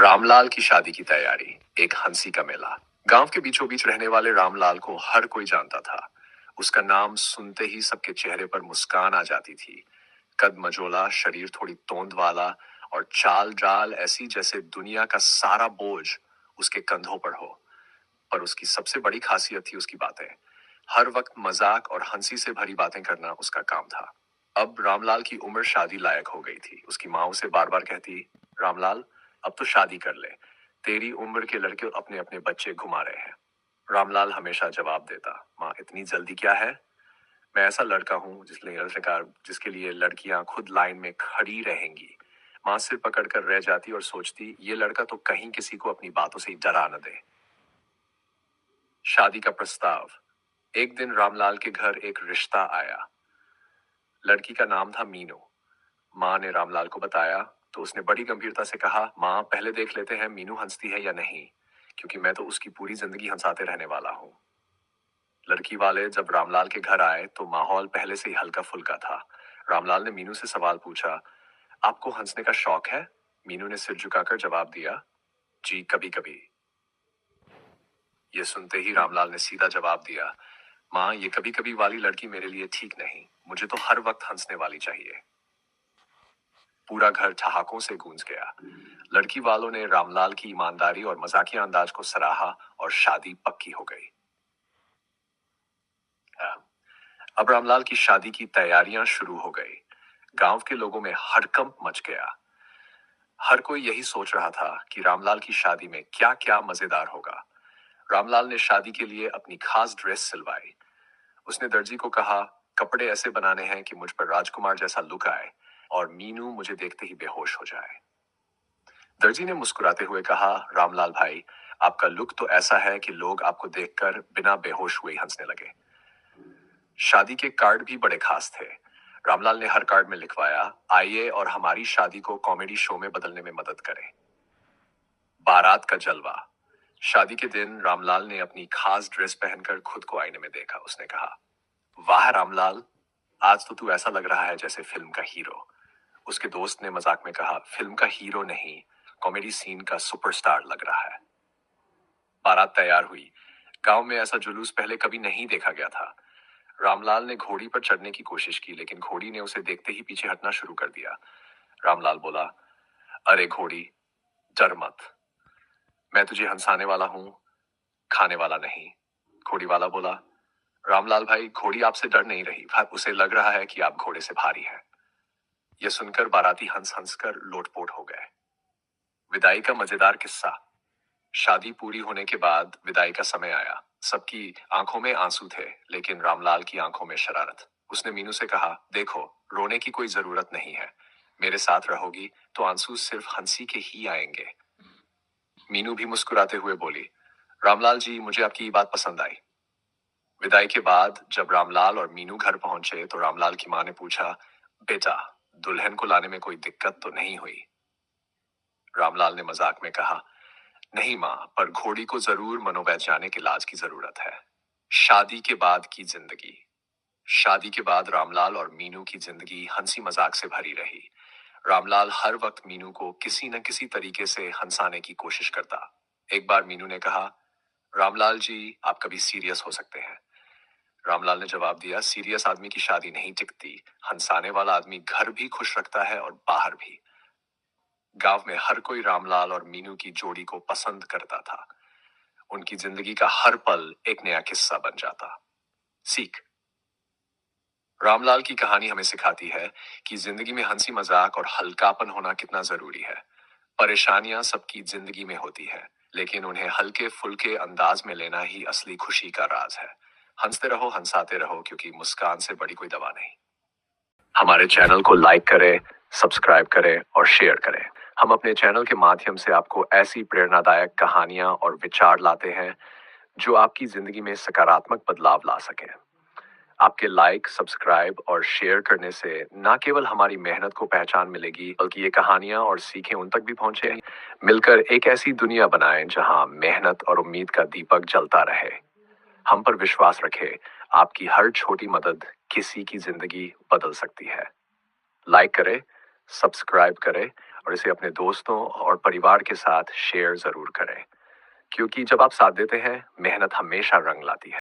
रामलाल की शादी की तैयारी। एक हंसी का मेला। गांव के बीचों बीच रहने वाले रामलाल को हर कोई जानता था। उसका नाम सुनते ही सबके चेहरे पर मुस्कान आ जाती थी। कद मजोला, शरीर थोड़ी तोंद वाला और चाल डाल ऐसी जैसे दुनिया का सारा बोझ उसके कंधों पर हो। पर उसकी सबसे बड़ी खासियत थी उसकी बातें। हर वक्त मजाक और हंसी से भरी बातें करना उसका काम था। अब रामलाल की उम्र शादी लायक हो गई थी। उसकी माँ उसे बार बार कहती, रामलाल अब तो शादी कर ले, तेरी उम्र के लड़के अपने अपने बच्चे घुमा रहे हैं। रामलाल हमेशा जवाब देता, माँ इतनी जल्दी क्या है, मैं ऐसा लड़का हूँ जिसके लिए लड़कियां खुद लाइन में खड़ी रहेंगी। माँ सिर पकड़कर रह जाती और सोचती, ये लड़का तो कहीं किसी को अपनी बातों से डरा न दे। शादी का प्रस्ताव। एक दिन रामलाल के घर एक रिश्ता आया। लड़की का नाम था मीनू। माँ ने रामलाल को बताया तो उसने बड़ी गंभीरता से कहा, माँ पहले देख लेते हैं मीनू हंसती है या नहीं, क्योंकि मैं तो उसकी पूरी जिंदगी हंसाते रहने वाला हूँ। लड़की वाले जब रामलाल के घर आए तो माहौल पहले से ही हल्का फुल्का था। रामलाल ने मीनू से सवाल पूछा, आपको हंसने का शौक है? मीनू ने सिर झुकाकर जवाब दिया, जी कभी कभी। ये सुनते ही रामलाल ने सीधा जवाब दिया, माँ ये कभी कभी वाली लड़की मेरे लिए ठीक नहीं, मुझे तो हर वक्त हंसने वाली चाहिए। पूरा घर ठहाकों से गूंज गया। लड़की वालों ने रामलाल की ईमानदारी और मजाकिया अंदाज को सराहा और शादी पक्की हो गई। अब रामलाल की शादी की तैयारियां शुरू हो गई। गांव के लोगों में हड़कंप मच गया। हर कोई यही सोच रहा था कि रामलाल की शादी में क्या क्या मजेदार होगा। रामलाल ने शादी के लिए अपनी खास ड्रेस सिलवाई। उसने दर्जी को कहा, कपड़े ऐसे बनाने हैं कि मुझ पर राजकुमार जैसा लुक आए और मीनू मुझे देखते ही बेहोश हो जाए। दर्जी ने मुस्कुराते हुए कहा, रामलाल भाई, आपका लुक तो ऐसा है कि लोग आपको देखकर बिना बेहोश हुए हंसने लगे। शादी के कार्ड भी बड़े खास थे। रामलाल ने हर कार्ड में लिखवाया, आइए और हमारी शादी को कॉमेडी शो में बदलने में मदद करें। बारात का जलवा। शादी के दिन रामलाल ने अपनी खास ड्रेस पहनकर खुद को आईने में देखा। उसने कहा, वाह रामलाल, आज तो तू ऐसा लग रहा है जैसे फिल्म का हीरो। उसके दोस्त ने मजाक में कहा, फिल्म का हीरो नहीं, कॉमेडी सीन का सुपरस्टार लग रहा है। बारात तैयार हुई। गांव में ऐसा जुलूस पहले कभी नहीं देखा गया था। रामलाल ने घोड़ी पर चढ़ने की कोशिश की, लेकिन घोड़ी ने उसे देखते ही पीछे हटना शुरू कर दिया। रामलाल बोला, अरे घोड़ी, डर मत, मैं तुझे हंसाने वाला हूं, खाने वाला नहीं। घोड़ी वाला बोला, रामलाल भाई, घोड़ी आपसे डर नहीं रही, उसे लग रहा है कि आप घोड़े से भारी हैं। यह सुनकर बाराती हंस हंस कर लोटपोट हो गए। विदाई का मजेदार किस्सा। शादी पूरी होने के बाद विदाई का समय आया। सबकी आंखों में आंसू थे, लेकिन रामलाल की आंखों में शरारत। उसने मीनू से कहा, देखो रोने की कोई जरूरत नहीं है, मेरे साथ रहोगी तो आंसू सिर्फ हंसी के ही आएंगे। मीनू भी मुस्कुराते हुए बोली, रामलाल जी, मुझे आपकी बात पसंद आई। विदाई के बाद जब रामलाल और मीनू घर पहुंचे तो रामलाल की मां ने पूछा, बेटा दुल्हन को लाने में कोई दिक्कत तो नहीं हुई? रामलाल ने मजाक में कहा, नहीं मां, पर घोड़ी को जरूर मनोवैज्ञानिक इलाज की जरूरत है। शादी के बाद की जिंदगी। शादी के बाद रामलाल और मीनू की जिंदगी हंसी मजाक से भरी रही। रामलाल हर वक्त मीनू को किसी न किसी तरीके से हंसाने की कोशिश करता। एक बार मीनू ने कहा, रामलाल जी आप कभी सीरियस हो सकते हैं। रामलाल ने जवाब दिया, सीरियस आदमी की शादी नहीं टिकती, हंसाने वाला आदमी घर भी खुश रखता है और बाहर भी। गांव में हर कोई रामलाल और मीनू की जोड़ी को पसंद करता था। उनकी जिंदगी का हर पल एक नया किस्सा बन जाता। सीख। रामलाल की कहानी हमें सिखाती है कि जिंदगी में हंसी मजाक और हल्कापन होना कितना जरूरी है। परेशानियां सबकी जिंदगी में होती है, लेकिन उन्हें हल्के फुल्के अंदाज में लेना ही असली खुशी का राज है। हंसते रहो, हंसाते रहो, क्योंकि मुस्कान से बड़ी कोई दवा नहीं। हमारे चैनल को लाइक करें, सब्सक्राइब करें और शेयर करें। हम अपने चैनल के माध्यम से आपको ऐसी प्रेरणादायक कहानियां और विचार लाते हैं जो आपकी जिंदगी में सकारात्मक बदलाव ला सके। आपके लाइक, सब्सक्राइब और शेयर करने से न केवल हमारी मेहनत को पहचान मिलेगी, बल्कि ये कहानियां और सीखें उन तक भी पहुंचे। मिलकर एक ऐसी दुनिया बनाएं जहां मेहनत और उम्मीद का दीपक जलता रहे। हम पर विश्वास रखें, आपकी हर छोटी मदद किसी की जिंदगी बदल सकती है। लाइक करें, सब्सक्राइब करें और इसे अपने दोस्तों और परिवार के साथ शेयर ज़रूर करें, क्योंकि जब आप साथ देते हैं, मेहनत हमेशा रंग लाती है।